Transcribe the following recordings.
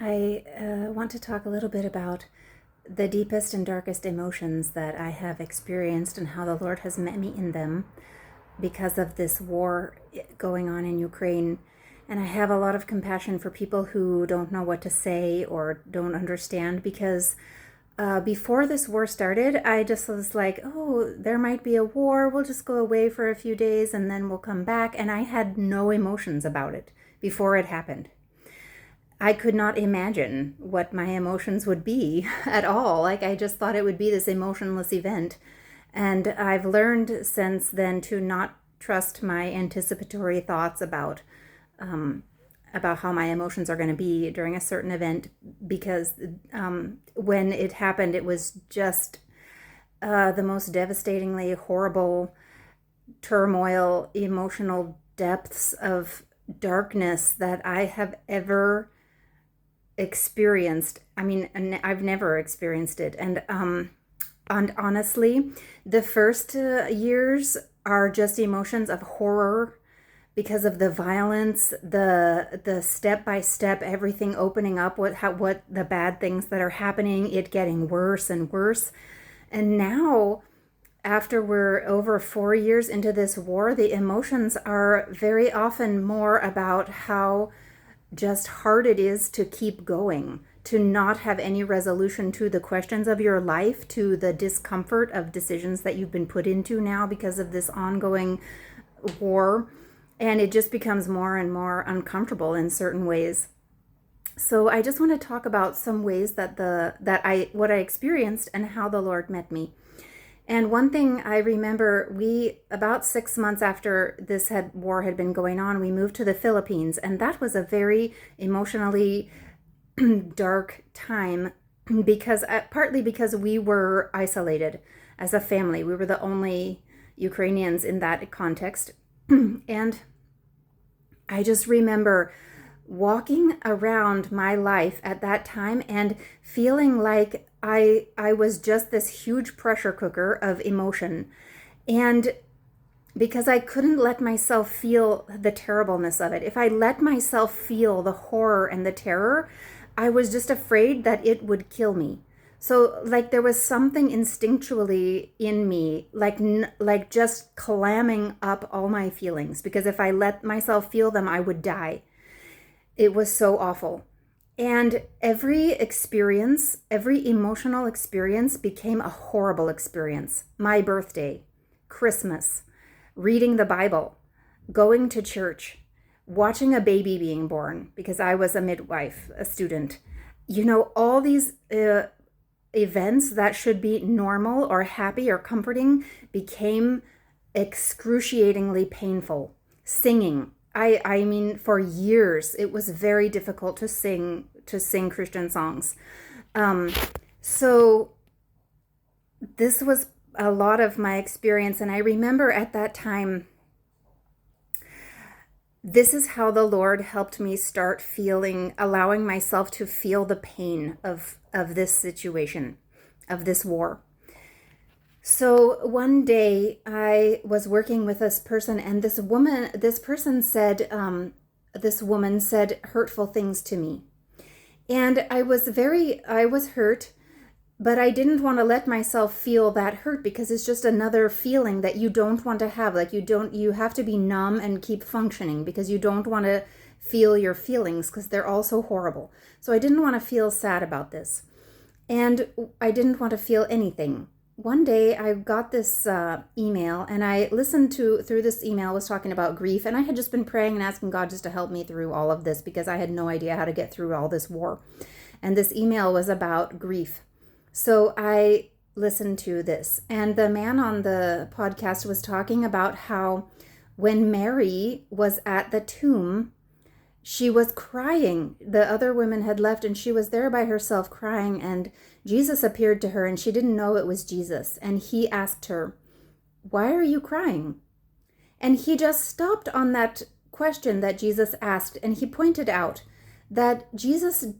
I want to talk a little bit about the deepest and darkest emotions that I have experienced and how the Lord has met me in them because of this war going on in Ukraine. And I have a lot of compassion for people who don't know what to say or don't understand because before this war started, I just was like, oh, there might be a war. We'll just go away for a few days and then we'll come back. And I had no emotions about it before it happened. I could not imagine what my emotions would be at all. Like, I just thought it would be this emotionless event. And I've learned since then to not trust my anticipatory thoughts about how my emotions are going to be during a certain event because when it happened, it was just the most devastatingly horrible turmoil, emotional depths of darkness that I have ever experienced. I mean, I've never experienced it. And honestly, the first years are just emotions of horror because of the violence, the step by step, everything opening up, what the bad things that are happening, it getting worse and worse. And now, after we're over 4 years into this war, the emotions are very often more about how just hard it is to keep going, to not have any resolution to the questions of your life, to the discomfort of decisions that you've been put into now because of this ongoing war. And it just becomes more and more uncomfortable in certain ways. So I just want to talk about some ways that what I experienced and how the Lord met me. And one thing I remember, we about 6 months after this war had been going on, we moved to the Philippines, and that was a very emotionally dark time because partly because we were isolated as a family. We were the only Ukrainians in that context, and I just remember walking around my life at that time and feeling like I was just this huge pressure cooker of emotion. And because I couldn't let myself feel the terribleness of it. If I let myself feel the horror and the terror, I was just afraid that it would kill me. So like there was something instinctually in me, like just clamming up all my feelings, because if I let myself feel them, I would die. It was so awful. And every experience, every emotional experience became a horrible experience. My birthday, Christmas, reading the Bible, going to church, watching a baby being born, because I was a midwife, a student. All these events that should be normal or happy or comforting became excruciatingly painful. Singing. I mean, for years it was very difficult to sing Christian songs. So this was a lot of my experience, and I remember at that time, this is how the Lord helped me start allowing myself to feel the pain of this situation, of this war. So one day I was working with this person, and this woman said hurtful things to me. And I was hurt, but I didn't want to let myself feel that hurt because it's just another feeling that you don't want to have. Like you have to be numb and keep functioning because you don't want to feel your feelings because they're also horrible. So I didn't want to feel sad about this. And I didn't want to feel anything. One day I got this email, and I listened through this email was talking about grief, and I had just been praying and asking God just to help me through all of this because I had no idea how to get through all this war. And this email was about grief. So I listened to this, and the man on the podcast was talking about how when Mary was at the tomb, she was crying. The other women had left, and she was there by herself crying, and Jesus appeared to her, and she didn't know it was Jesus. And he asked her, "Why are you crying?" And he just stopped on that question that Jesus asked, and he pointed out that Jesus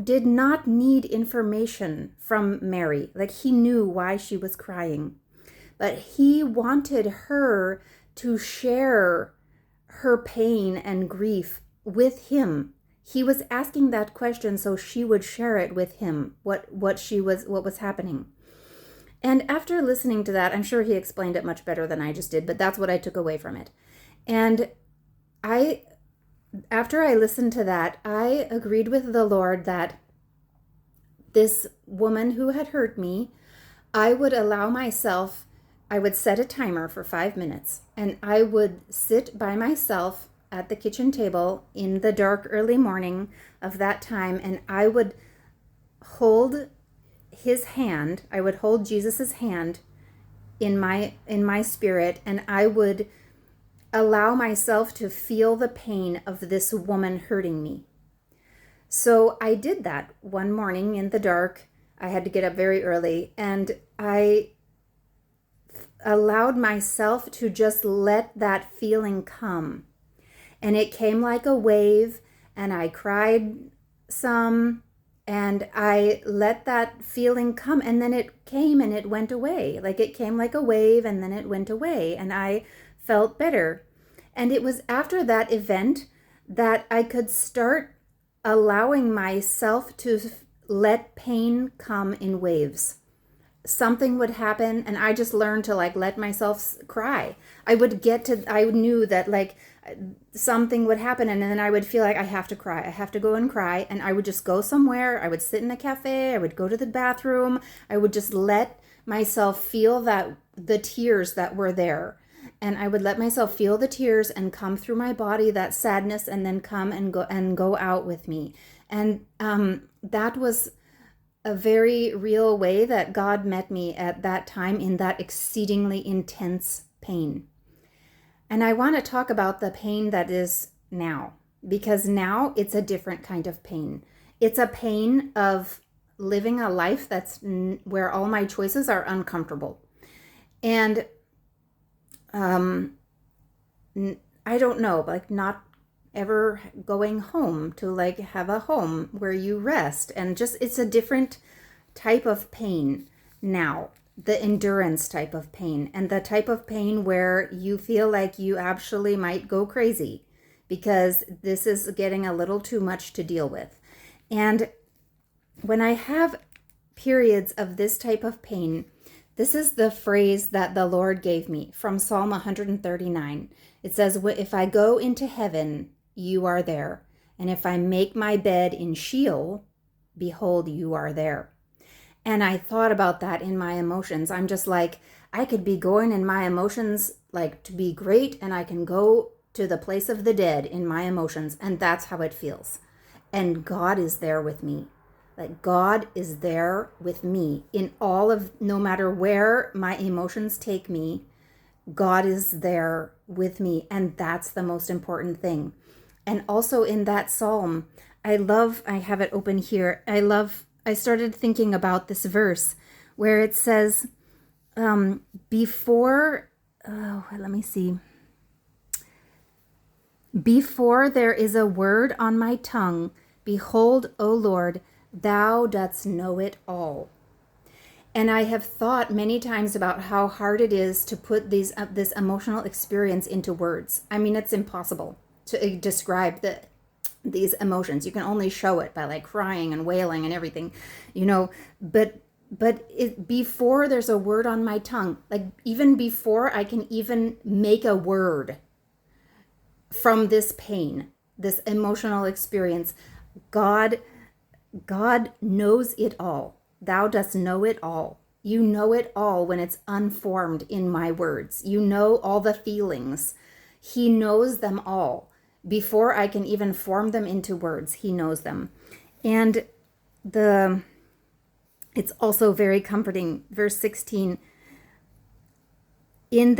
did not need information from Mary. Like, he knew why she was crying, but he wanted her to share her pain and grief with him. He was asking that question so she would share it with him, what was happening. And after listening to that, I'm sure he explained it much better than I just did, but that's what I took away from it. And after I listened to that, I agreed with the Lord that this woman who had hurt me, I would allow myself, I would set a timer for 5 minutes, and I would sit by myself at the kitchen table in the dark early morning of that time, and I would hold his hand, I would hold Jesus's hand in my spirit, and I would allow myself to feel the pain of this woman hurting me. So I did that one morning in the dark. I had to get up very early, and I allowed myself to just let that feeling come. And it came like a wave, and I cried some, and I let that feeling come, and then it came and it went away. Like it came like a wave, and then it went away, and I felt better. And it was after that event that I could start allowing myself to let pain come in waves. Something would happen, and I just learned to let myself cry. I knew that something would happen, and then I would feel like I have to cry. I have to go and cry, and I would just go somewhere. I would sit in a cafe. I would go to the bathroom. I would just let myself feel the tears that were there. And I would let myself feel the tears and come through my body, that sadness, and then come and go out with me. And that was a very real way that God met me at that time in that exceedingly intense pain. And I want to talk about the pain that is now, because now it's a different kind of pain. It's a pain of living a life that's where all my choices are uncomfortable. And I don't know, not ever going home to have a home where you rest, and just it's a different type of pain now, the endurance type of pain, and the type of pain where you feel like you actually might go crazy because this is getting a little too much to deal with. And when I have periods of this type of pain, this is the phrase that the Lord gave me from Psalm 139. It says, "If I go into heaven, you are there. And if I make my bed in Sheol, behold, you are there." And I thought about that in my emotions. I'm just I could be going in my emotions to be great, and I can go to the place of the dead in my emotions, and that's how it feels. And God is there with me. God is there with me in no matter where my emotions take me, God is there with me. And that's the most important thing. And also in that Psalm, I have it open here. I started thinking about this verse where it says, before there is a word on my tongue, behold, O Lord, thou dost know it all. And I have thought many times about how hard it is to put this emotional experience into words. I mean, it's impossible to describe these emotions. You can only show it by crying and wailing and everything, but before there's a word on my tongue, even before I can even make a word from this pain, this emotional experience, God knows it all. Thou dost know it all. You know it all when it's unformed in my words. You know all the feelings. He knows them all. Before I can even form them into words, he knows them. And it's also very comforting. Verse 16, in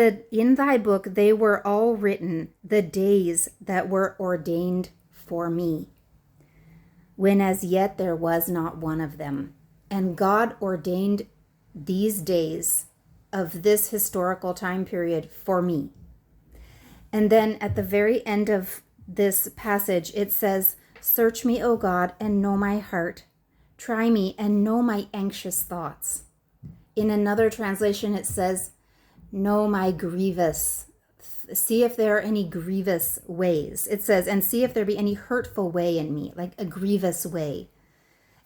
thy book they were all written, the days that were ordained for me, when as yet there was not one of them. And God ordained these days of this historical time period for me. And then at the very end of this passage, it says, "Search me, O God, and know my heart. Try me and know my anxious thoughts." In another translation, it says, "Know my grievous see if there are any grievous ways. It says, and see if there be any hurtful way in me, like a grievous way.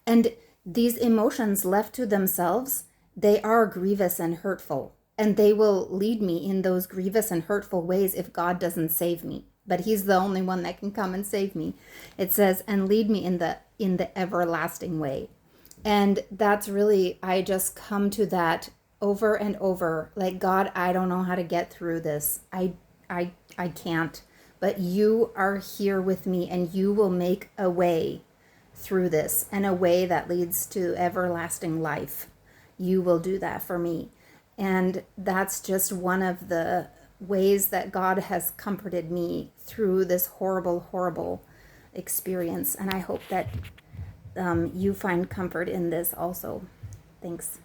And these emotions left to themselves, they are grievous and hurtful. And they will lead me in those grievous and hurtful ways if God doesn't save me. But he's the only one that can come and save me. It says, and lead me in the everlasting way. And that's really, I just come to that over and over. Like, God, I don't know how to get through this. I can't. But you are here with me, and you will make a way through this, and a way that leads to everlasting life. You will do that for me. And that's just one of the ways that God has comforted me through this horrible, horrible experience. And I hope that you find comfort in this also. Thanks.